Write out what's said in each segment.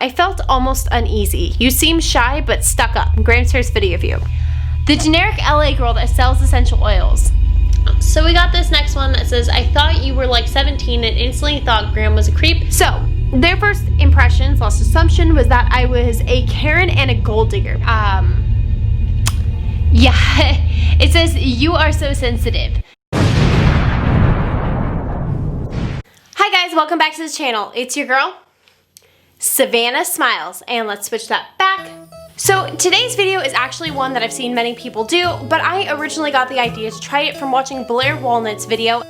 I felt almost uneasy. You seem shy but stuck up. Graham's first video of you. The generic LA girl that sells essential oils. So we got this next one that says, I thought you were like 17 and instantly thought Graham was a creep. So their first impression / assumption was that I was a Karen and a gold digger. Yeah, it says, you are so sensitive. Hi guys, welcome back to the channel. It's your girl, Savannah Smiles, and let's switch that back. So today's video is actually one that I've seen many people do, but I originally got the idea to try it from watching Blair Walnut's video,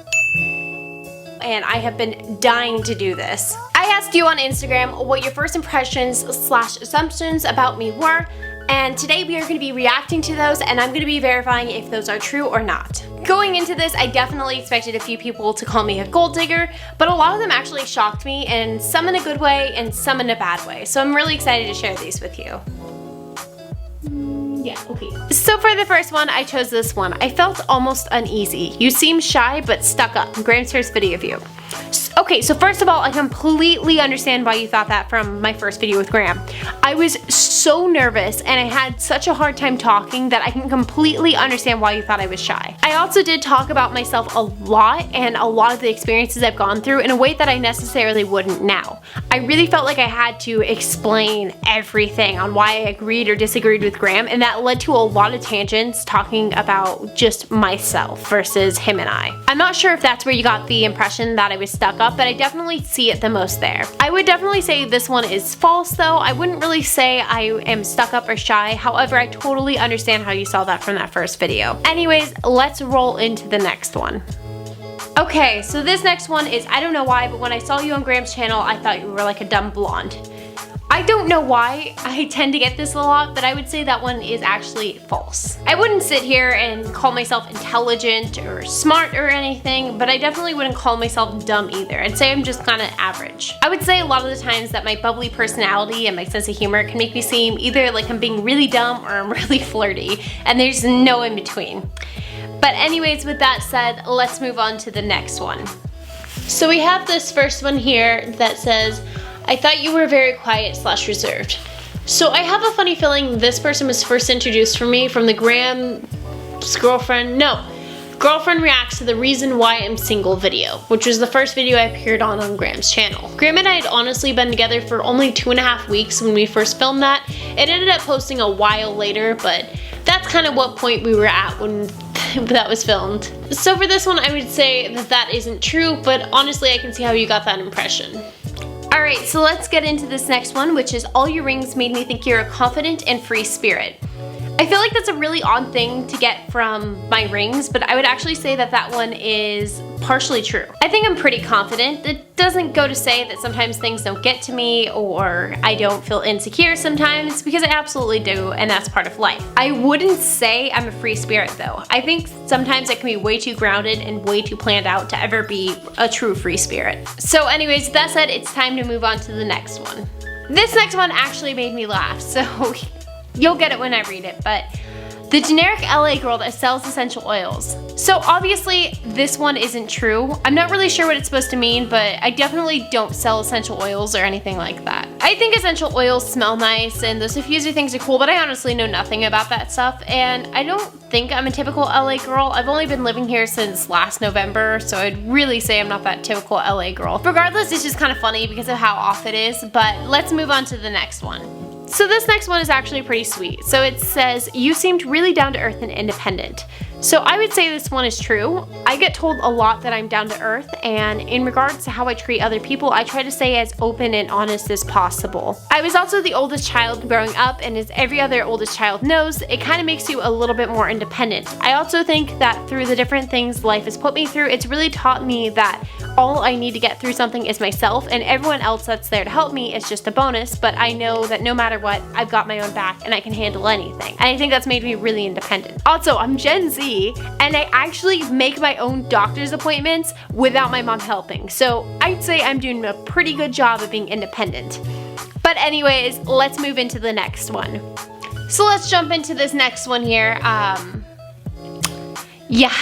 and I have been dying to do this. I asked you on Instagram what your first impressions / assumptions about me were, and today we are going to be reacting to those, and I'm going to be verifying if those are true or not. Going into this, I definitely expected a few people to call me a gold digger, but a lot of them actually shocked me, and some in a good way and some in a bad way. So I'm really excited to share these with you. Yeah, okay. So for the first one, I chose this one. I felt almost uneasy. You seem shy but stuck up. Graham's first video of you. Okay, so first of all, I completely understand why you thought that from my first video with Graham. I was so nervous and I had such a hard time talking that I can completely understand why you thought I was shy. I also did talk about myself a lot and a lot of the experiences I've gone through in a way that I necessarily wouldn't now. I really felt like I had to explain everything on why I agreed or disagreed with Graham, and that led to a lot of tangents talking about just myself versus him and I. I'm not sure if that's where you got the impression that I was stuck up, but I definitely see it the most there. I would definitely say this one is false though. I wouldn't really say I am stuck up or shy. However, I totally understand how you saw that from that first video. Anyways, let's roll into the next one. Okay, so this next one is, I don't know why, but when I saw you on Graham's channel, I thought you were like a dumb blonde. I don't know why I tend to get this a lot, but I would say that one is actually false. I wouldn't sit here and call myself intelligent or smart or anything, but I definitely wouldn't call myself dumb either. I'd say I'm just kind of average. I would say a lot of the times that my bubbly personality and my sense of humor can make me seem either like I'm being really dumb or I'm really flirty, and there's no in between. But anyways, with that said, let's move on to the next one. So we have this first one here that says, I thought you were very quiet / reserved. So I have a funny feeling this person was first introduced for me from the Girlfriend Reacts to the Reason Why I'm Single video, which was the first video I appeared on Graham's channel. Graham and I had honestly been together for only 2.5 weeks when we first filmed that. It ended up posting a while later, but that's kind of what point we were at when that was filmed. So for this one, I would say that that isn't true, but honestly I can see how you got that impression. Alright, so let's get into this next one, which is, all your rings made me think you're a confident and free spirit. I feel like that's a really odd thing to get from my rings, but I would actually say that that one is partially true. I think I'm pretty confident. It doesn't go to say that sometimes things don't get to me or I don't feel insecure sometimes, because I absolutely do, and that's part of life. I wouldn't say I'm a free spirit though. I think sometimes I can be way too grounded and way too planned out to ever be a true free spirit. So anyways, that said, it's time to move on to the next one. This next one actually made me laugh, so you'll get it when I read it, but the generic LA girl that sells essential oils. So obviously this one isn't true. I'm not really sure what it's supposed to mean, but I definitely don't sell essential oils or anything like that. I think essential oils smell nice and those diffuser things are cool, but I honestly know nothing about that stuff, and I don't think I'm a typical LA girl. I've only been living here since last November, so I'd really say I'm not that typical LA girl. Regardless, it's just kind of funny because of how off it is, but let's move on to the next one. So this next one is actually pretty sweet. So it says, you seemed really down to earth and independent. So I would say this one is true. I get told a lot that I'm down to earth, and in regards to how I treat other people, I try to stay as open and honest as possible. I was also the oldest child growing up, and as every other oldest child knows, it kind of makes you a little bit more independent. I also think that through the different things life has put me through, it's really taught me that all I need to get through something is myself, and everyone else that's there to help me is just a bonus, but I know that no matter what, I've got my own back and I can handle anything. And I think that's made me really independent. Also, I'm Gen Z, and I actually make my own doctor's appointments without my mom helping. So I'd say I'm doing a pretty good job of being independent. But anyways, let's move into the next one. So let's jump into this next one here. Yeah,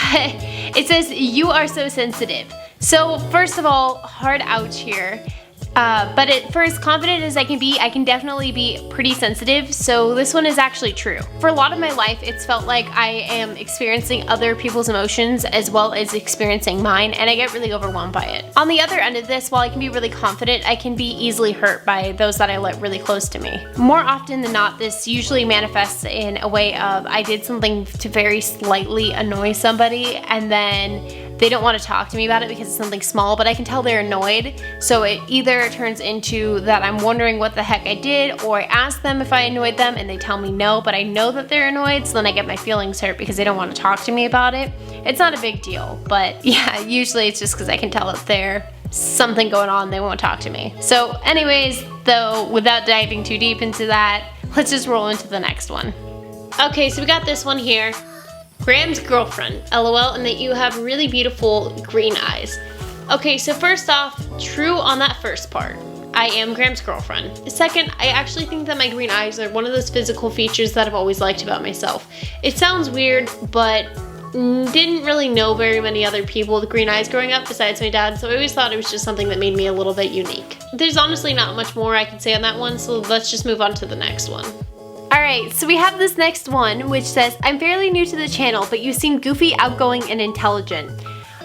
it says, you are so sensitive. So first of all, hard ouch here. But for as confident as I can definitely be pretty sensitive, so this one is actually true. For a lot of my life, it's felt like I am experiencing other people's emotions as well as experiencing mine, and I get really overwhelmed by it. On the other end of this, while I can be really confident, I can be easily hurt by those that I let really close to me. More often than not, this usually manifests in a way of I did something to very slightly annoy somebody, and then they don't want to talk to me about it because it's something small, but I can tell they're annoyed. So it either turns into that I'm wondering what the heck I did, or I ask them if I annoyed them and they tell me no, but I know that they're annoyed, so then I get my feelings hurt because they don't want to talk to me about it. It's not a big deal, but yeah, usually it's just because I can tell that there's something going on, they won't talk to me. So anyways, though, without diving too deep into that, let's just roll into the next one. Okay, so we got this one here. Graham's girlfriend, LOL, and that you have really beautiful green eyes. Okay, so first off, true on that first part. I am Graham's girlfriend. Second, I actually think that my green eyes are one of those physical features that I've always liked about myself. It sounds weird, but didn't really know very many other people with green eyes growing up besides my dad, so I always thought it was just something that made me a little bit unique. There's honestly not much more I can say on that one, so let's just move on to the next one. Alright, so we have this next one which says, I'm fairly new to the channel, but you seem goofy, outgoing, and intelligent.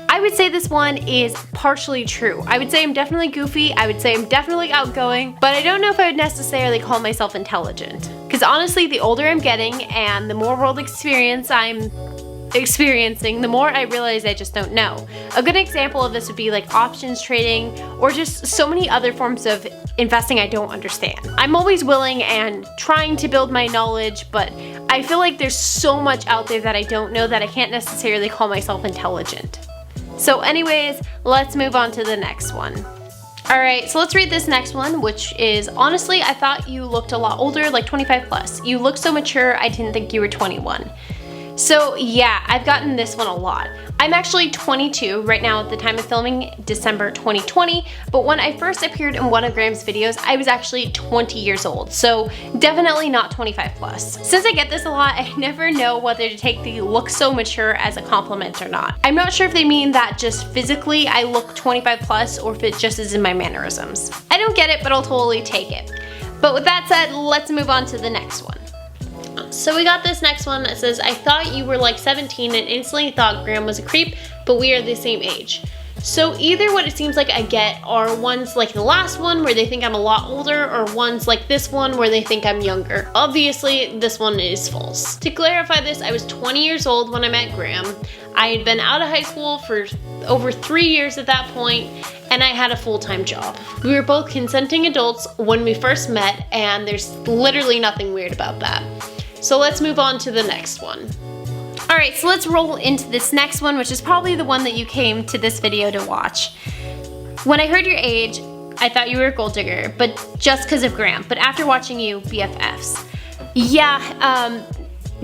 I would say this one is partially true. I would say I'm definitely goofy, I would say I'm definitely outgoing, but I don't know if I would necessarily call myself intelligent. Because honestly, the older I'm getting and the more world experience I'm experiencing, the more I realize I just don't know. A good example of this would be like options trading or just so many other forms of investing I don't understand. I'm always willing and trying to build my knowledge, but I feel like there's so much out there that I don't know that I can't necessarily call myself intelligent. So anyways, let's move on to the next one. Alright, so let's read this next one, which is, honestly, I thought you looked a lot older, like 25 plus. You look so mature, I didn't think you were 21. So yeah, I've gotten this one a lot. I'm actually 22 right now at the time of filming, December 2020, but when I first appeared in one of Graham's videos, I was actually 20 years old, so definitely not 25 plus. Since I get this a lot, I never know whether to take the look so mature as a compliment or not. I'm not sure if they mean that just physically I look 25 plus or if it just is in my mannerisms. I don't get it, but I'll totally take it. But with that said, let's move on to the next one. So we got this next one that says, I thought you were like 17 and instantly thought Graham was a creep, but we are the same age. So either what it seems like I get are ones like the last one where they think I'm a lot older, or ones like this one where they think I'm younger. Obviously, this one is false. To clarify this, I was 20 years old when I met Graham. I had been out of high school for over 3 years at that point, and I had a full-time job. We were both consenting adults when we first met, and there's literally nothing weird about that. So let's move on to the next one. Alright, so let's roll into this next one, which is probably the one that you came to this video to watch. When I heard your age, I thought you were a gold digger, but just because of Graham. But after watching you, BFFs. Yeah,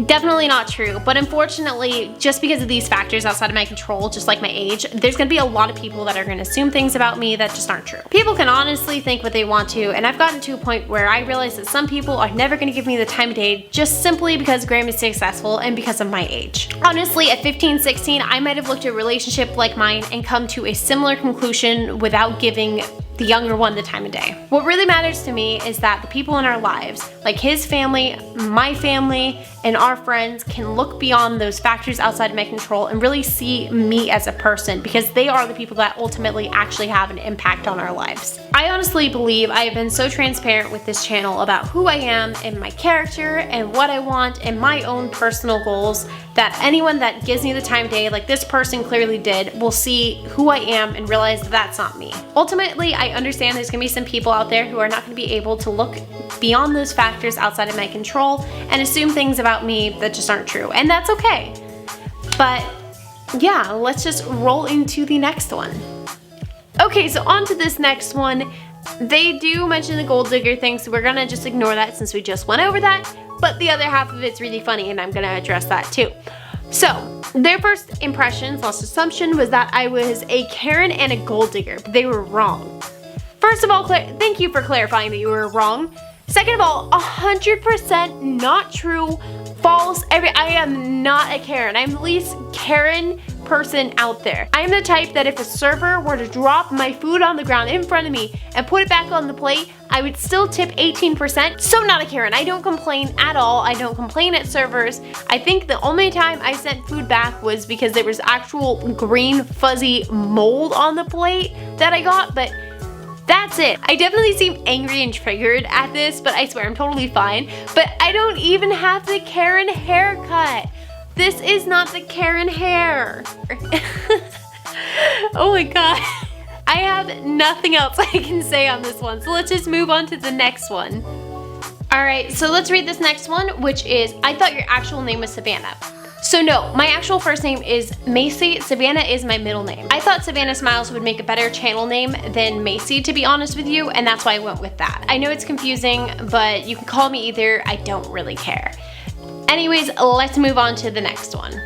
definitely not true, but unfortunately, just because of these factors outside of my control, just like my age, there's gonna be a lot of people that are gonna assume things about me that just aren't true. People can honestly think what they want to, and I've gotten to a point where I realize that some people are never gonna give me the time of day just simply because Graham is successful and because of my age. Honestly, at 15, 16, I might have looked at a relationship like mine and come to a similar conclusion without giving the younger one the time of day. What really matters to me is that the people in our lives, like his family, my family, and our friends, can look beyond those factors outside of my control and really see me as a person, because they are the people that ultimately actually have an impact on our lives. I honestly believe I have been so transparent with this channel about who I am and my character and what I want and my own personal goals that anyone that gives me the time of day, like this person clearly did, will see who I am and realize that that's not me. Ultimately, I understand there's gonna be some people out there who are not gonna be able to look beyond those factors outside of my control and assume things about me that just aren't true, and that's okay. But yeah, let's just roll into the next one. Okay, so on to this next one. They do mention the gold digger thing, so we're gonna just ignore that since we just went over that, but the other half of it's really funny and I'm gonna address that too. So, their first impression, false assumption, was that I was a Karen and a gold digger, but they were wrong. First of all, thank you for clarifying that you were wrong. Second of all, 100% not true, false. I am not a Karen. I'm the least Karen person out there. I am the type that if a server were to drop my food on the ground in front of me and put it back on the plate, I would still tip 18%. So not a Karen. I don't complain at all. I don't complain at servers. I think the only time I sent food back was because there was actual green fuzzy mold on the plate that I got, but that's it. I definitely seem angry and triggered at this, but I swear I'm totally fine. But I don't even have the Karen haircut. This is not the Karen hair. Oh my god. I have nothing else I can say on this one, so let's just move on to the next one. Alright, so let's read this next one, which is, I thought your actual name was Savannah. So no, my actual first name is Macy. Savannah is my middle name. I thought Savannah Smiles would make a better channel name than Macy, to be honest with you, and that's why I went with that. I know it's confusing, but you can call me either. I don't really care. Anyways, let's move on to the next one.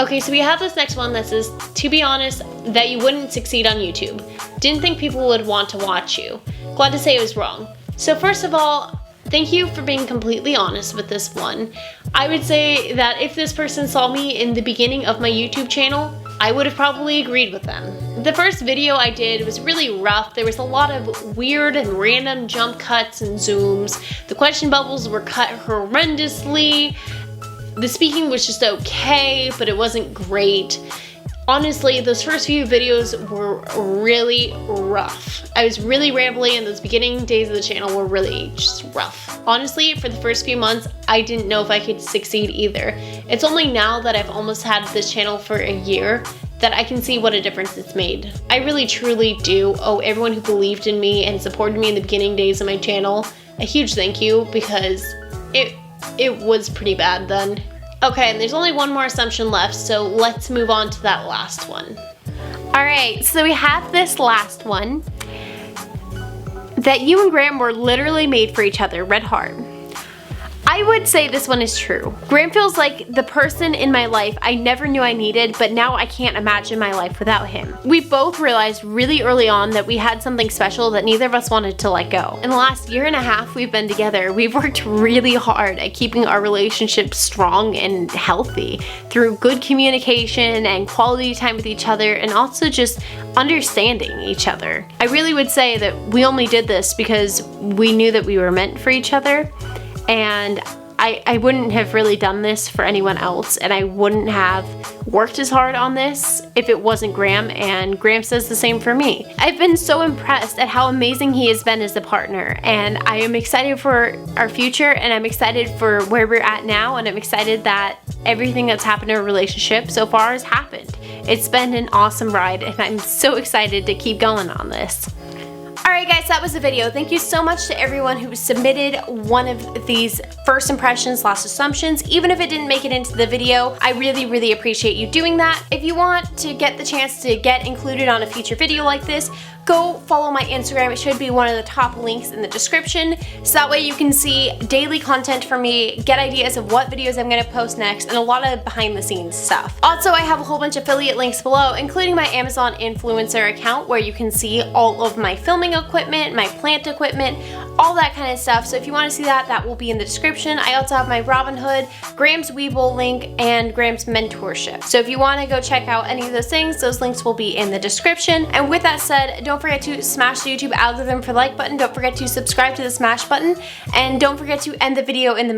Okay, so we have this next one that says, to be honest, that you wouldn't succeed on YouTube. Didn't think people would want to watch you. Glad to say I was wrong. So first of all, thank you for being completely honest with this one. I would say that if this person saw me in the beginning of my YouTube channel, I would have probably agreed with them. The first video I did was really rough. There was a lot of weird and random jump cuts and zooms. The question bubbles were cut horrendously. The speaking was just okay, but it wasn't great. Honestly, those first few videos were really rough. I was really rambly and those beginning days of the channel were really just rough. Honestly, for the first few months, I didn't know if I could succeed either. It's only now that I've almost had this channel for a year that I can see what a difference it's made. I really truly do owe everyone who believed in me and supported me in the beginning days of my channel a huge thank you, because it was pretty bad then. Okay, and there's only one more assumption left, so let's move on to that last one. Alright, so we have this last one. That you and Graham were literally made for each other, red heart. I would say this one is true. Graham feels like the person in my life I never knew I needed, but now I can't imagine my life without him. We both realized really early on that we had something special that neither of us wanted to let go. In the last year and a half we've been together, we've worked really hard at keeping our relationship strong and healthy through good communication and quality time with each other, and also just understanding each other. I really would say that we only did this because we knew that we were meant for each other. And I wouldn't have really done this for anyone else, and I wouldn't have worked as hard on this if it wasn't Graham, and Graham says the same for me. I've been so impressed at how amazing he has been as a partner, and I am excited for our future, and I'm excited for where we're at now, and I'm excited that everything that's happened in our relationship so far has happened. It's been an awesome ride, and I'm so excited to keep going on this. Alright guys, that was the video. Thank you so much to everyone who submitted one of these first impressions / assumptions. Even if it didn't make it into the video, I really appreciate you doing that. If you want to get the chance to get included on a future video like this, go follow my Instagram. It should be one of the top links in the description, so that way you can see daily content from me, get ideas of what videos I'm going to post next, and a lot of behind the scenes stuff. Also, I have a whole bunch of affiliate links below, including my Amazon influencer account, where you can see all of my filming equipment, my plant equipment, all that kind of stuff. So if you want to see that, that will be in the description. I also have my Robinhood, Graham's Weeble link, and Graham's mentorship. So if you want to go check out any of those things, those links will be in the description. And with that said, don't forget to smash the YouTube algorithm for the like button. Don't forget to subscribe to the smash button. And don't forget to end the video in the